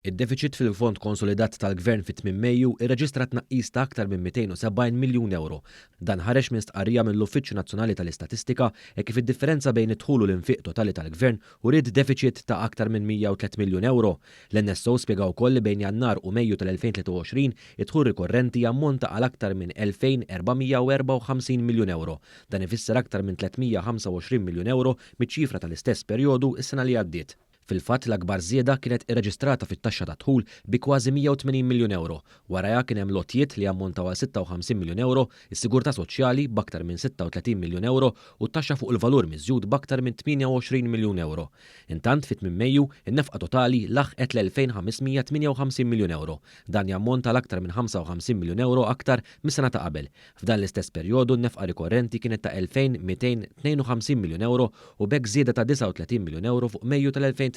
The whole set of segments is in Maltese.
Id-deficit fil-Fond Konsolidat tal-Gvern fit-8 Mejju irreġistra tnaqqis ta' aktar minn 270 miljun euro. Dan ħareġ minn stqarrija mill-Uffiċċju Nazzjonali tal-Istatistika kif id-differenza bejn id-dħul u l-infiq totali tal-Gvern urid deficit ta' aktar minn 103 miljun euro. L-NSO spjegaw ukoll li bejn Jannar u Mejju tal-2023 id-dħul rikorrenti jammonta għal aktar minn 2454 miljun euro. Dan ifisser aktar minn 325 miljun euro miċ-ċifra tal-istess perjodu is-sena li għaddiet. Fil-fatt l-akbar żieda kienet irreġistrata fit-taxxa ta' dħul bi kważi 180 miljun euro. Warajha kien hemm lotjiet li ammontaw għal 56 miljun euro, is-sigurtà soċjali b'aktar minn 36 miljun euro u t-taxxa fuq il-valur miżjud b'aktar minn 28 miljun euro. Intant fit-8 Mejju in-nefqa totali laħqet l-2558 miljun euro. Dan jammonta l-aktar minn 55 miljun euro aktar mis-sena ta' qabel. F'dan l-istess perjodu n-nefqa rikorrenti kienet ta' 2252 miljun euro u bekk żieda ta' 39 miljun euro fuq Mejju tal-2022.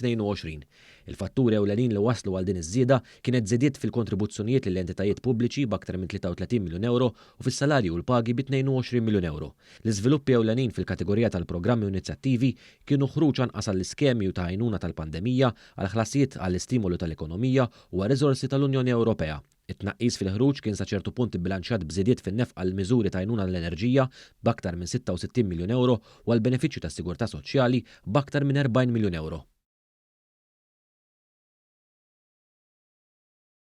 Il-fatturi ewlenin li waslu għal din iż-żieda kienet żiediet fil-kontribuzzjonijiet lill entitajiet pubbliċi b'aktar minn 33 miljun euro u fis-salarji u l-pagi bi 22 miljun euro. L-iżviluppi ewlenin fil-kategorija tal-programmi u inizjattivi kienu ħruġ anqas għall-iskemi u ta' għajnuna tal-pandemija għal ħlasijiet għall-istimolu tal-ekonomija u għar-riżorsi tal-Unjoni Ewropea. It-tnaqqis fil-ħruġ kien sa ċertu punt ibbilanċjat b'żiediet fin-nefqa għal miżuri ta' għajnuna l-enerġija b'aktar minn 66 miljun euro u għall benefiċċju tas-sigurtà soċjali b'aktar minn 40 miljun euro.